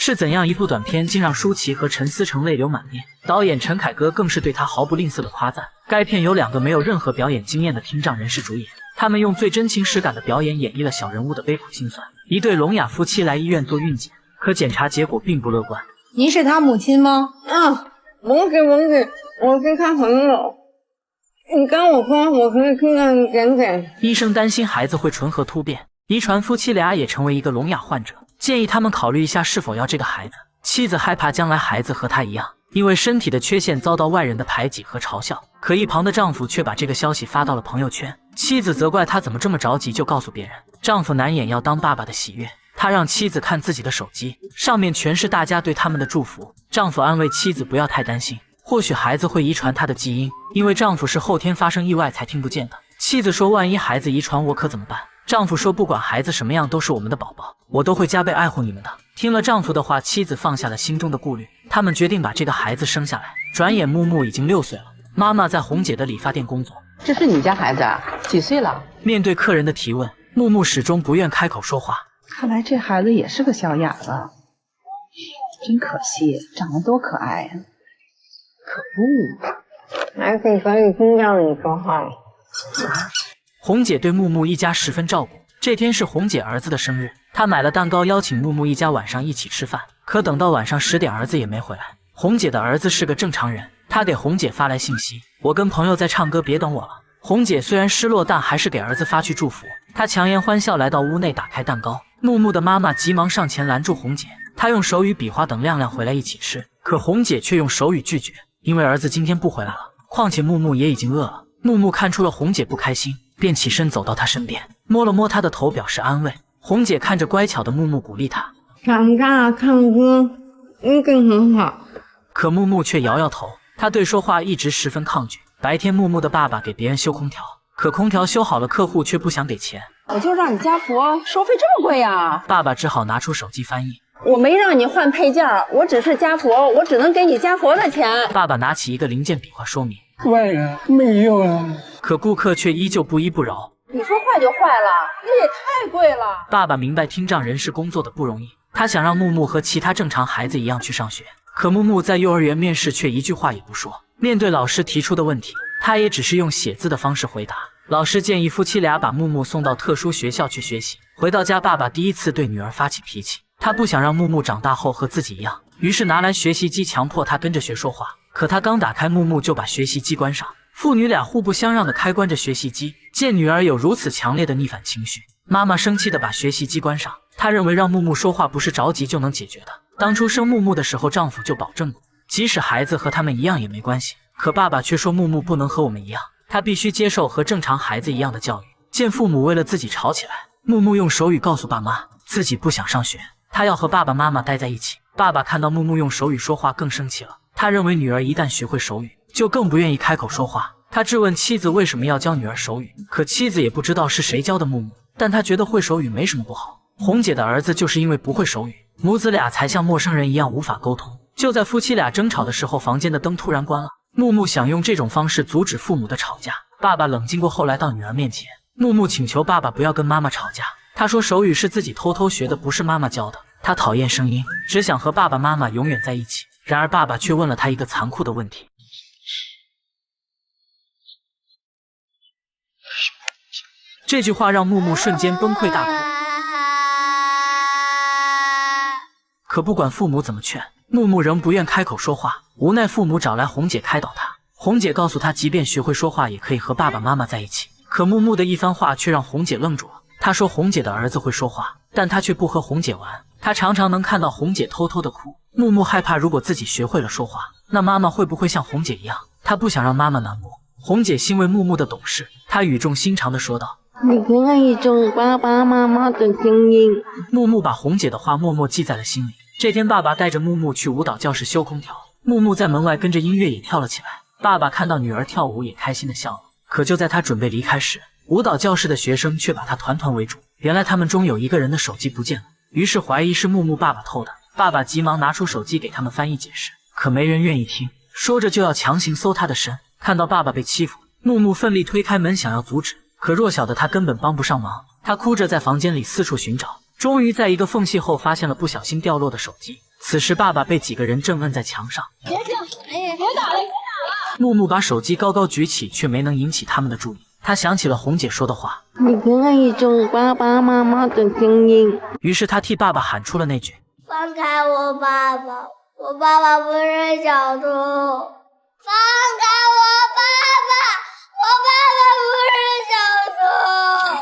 是怎样一部短片竟让舒淇和陈思诚泪流满面？导演陈凯歌更是对他毫不吝啬的夸赞。该片由2个没有任何表演经验的听障人士主演，他们用最真情实感的表演演绎了小人物的悲苦心酸。一对聋哑夫妻来医院做孕检，可检查结果并不乐观。您是他母亲吗？不是，我是他朋友。你跟我说，我可以听到你检检。医生担心孩子会唇腭突变，遗传夫妻俩也成为一个聋哑患者，建议他们考虑一下是否要这个孩子。妻子害怕将来孩子和他一样，因为身体的缺陷遭到外人的排挤和嘲笑。可一旁的丈夫却把这个消息发到了朋友圈，妻子责怪他怎么这么着急就告诉别人。丈夫难掩要当爸爸的喜悦，他让妻子看自己的手机，上面全是大家对他们的祝福。丈夫安慰妻子不要太担心，或许孩子会遗传他的基因，因为丈夫是后天发生意外才听不见的。妻子说万一孩子遗传我可怎么办？丈夫说不管孩子什么样都是我们的宝宝，我都会加倍爱护你们的。听了丈夫的话，妻子放下了心中的顾虑，他们决定把这个孩子生下来。转眼木木已经6岁了，妈妈在红姐的理发店工作。这是你家孩子啊？几岁了？面对客人的提问，木木始终不愿开口说话。看来这孩子也是个小哑巴，真可惜，长得多可爱呀！可恶，孩子可以听到你说话了。红姐对木木一家十分照顾。这天是红姐儿子的生日，她买了蛋糕邀请木木一家晚上一起吃饭。可等到晚上10点，儿子也没回来。红姐的儿子是个正常人，他给红姐发来信息：我跟朋友在唱歌，别等我了。红姐虽然失落，但还是给儿子发去祝福。她强颜欢笑来到屋内，打开蛋糕。木木的妈妈急忙上前拦住红姐，她用手语比划等亮亮回来一起吃，可红姐却用手语拒绝，因为儿子今天不回来了，况且木木也已经饿了。木木看出了红姐不开心，便起身走到她身边，摸了摸她的头表示安慰。红姐看着乖巧的木木，鼓励她：长大唱歌一定很好。可木木却摇摇头，他对说话一直十分抗拒。白天木木的爸爸给别人修空调，可空调修好了，客户却不想给钱。我就让你家佛收费这么贵呀！爸爸只好拿出手机翻译。我没让你换配件，我只是家佛，我只能给你家佛的钱。爸爸拿起一个零件比划说明。坏了，没有啊。可顾客却依旧不依不饶。你说坏就坏了，这也太贵了。爸爸明白听障人士工作的不容易，他想让木木和其他正常孩子一样去上学。可木木在幼儿园面试却一句话也不说。面对老师提出的问题，他也只是用写字的方式回答。老师建议夫妻俩把木木送到特殊学校去学习。回到家，爸爸第一次对女儿发起脾气，他不想让木木长大后和自己一样，于是拿来学习机强迫他跟着学说话。可他刚打开，木木就把学习机关上。父女俩互不相让地开关着学习机。见女儿有如此强烈的逆反情绪，妈妈生气地把学习机关上。她认为让木木说话不是着急就能解决的。当初生木木的时候，丈夫就保证过，即使孩子和他们一样也没关系。可爸爸却说木木不能和我们一样，他必须接受和正常孩子一样的教育。见父母为了自己吵起来，木木用手语告诉爸妈自己不想上学，他要和爸爸妈妈待在一起。爸爸看到木木用手语说话更生气了，他认为女儿一旦学会手语，就更不愿意开口说话。他质问妻子为什么要教女儿手语，可妻子也不知道是谁教的木木，但他觉得会手语没什么不好。红姐的儿子就是因为不会手语，母子俩才像陌生人一样无法沟通。就在夫妻俩争吵的时候，房间的灯突然关了。木木想用这种方式阻止父母的吵架。爸爸冷静过后来到女儿面前，木木请求爸爸不要跟妈妈吵架。他说手语是自己偷偷学的，不是妈妈教的。他讨厌声音，只想和爸爸妈妈永远在一起。然而爸爸却问了他一个残酷的问题。这句话让木木瞬间崩溃大哭。可不管父母怎么劝，木木仍不愿开口说话。无奈父母找来红姐开导他。红姐告诉他，即便学会说话，也可以和爸爸妈妈在一起。可木木的一番话却让红姐愣住了。她说红姐的儿子会说话，但她却不和红姐玩。她常常能看到红姐偷偷的哭。木木害怕，如果自己学会了说话，那妈妈会不会像红姐一样？他不想让妈妈难过。红姐欣慰木木的懂事，她语重心长地说道：你可以种爸爸妈妈的声音。木木把红姐的话默默记在了心里。这天爸爸带着木木去舞蹈教室修空调，木木在门外跟着音乐也跳了起来。爸爸看到女儿跳舞也开心地笑了。可就在他准备离开时，舞蹈教室的学生却把他团团围住。原来他们中有一个人的手机不见了，于是怀疑是木木爸爸偷的。爸爸急忙拿出手机给他们翻译解释，可没人愿意听，说着就要强行搜他的身。看到爸爸被欺负，木木奋力推开门想要阻止，可弱小的他根本帮不上忙。他哭着在房间里四处寻找，终于在一个缝隙后发现了不小心掉落的手机。此时爸爸被几个人正摁在墙上。木木把手机高高举起，却没能引起他们的注意。他想起了红姐说的话，你可爱一种爸爸妈妈的声音。于是他替爸爸喊出了那句：放开我爸爸，我爸爸不是小偷。放开我爸爸，我爸爸不是小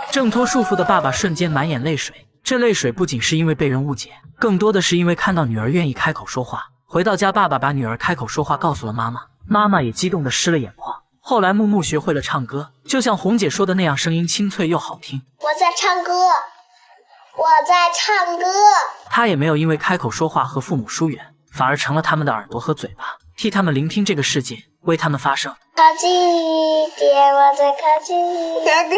偷。挣脱束缚的爸爸瞬间满眼泪水，这泪水不仅是因为被人误解，更多的是因为看到女儿愿意开口说话。回到家，爸爸把女儿开口说话告诉了妈妈，妈妈也激动得湿了眼眶。后来木木学会了唱歌，就像红姐说的那样，声音清脆又好听。我在唱歌，我在唱歌。他也没有因为开口说话和父母疏远，反而成了他们的耳朵和嘴巴，替他们聆听这个世界，为他们发声。靠近一点，我再靠近一点。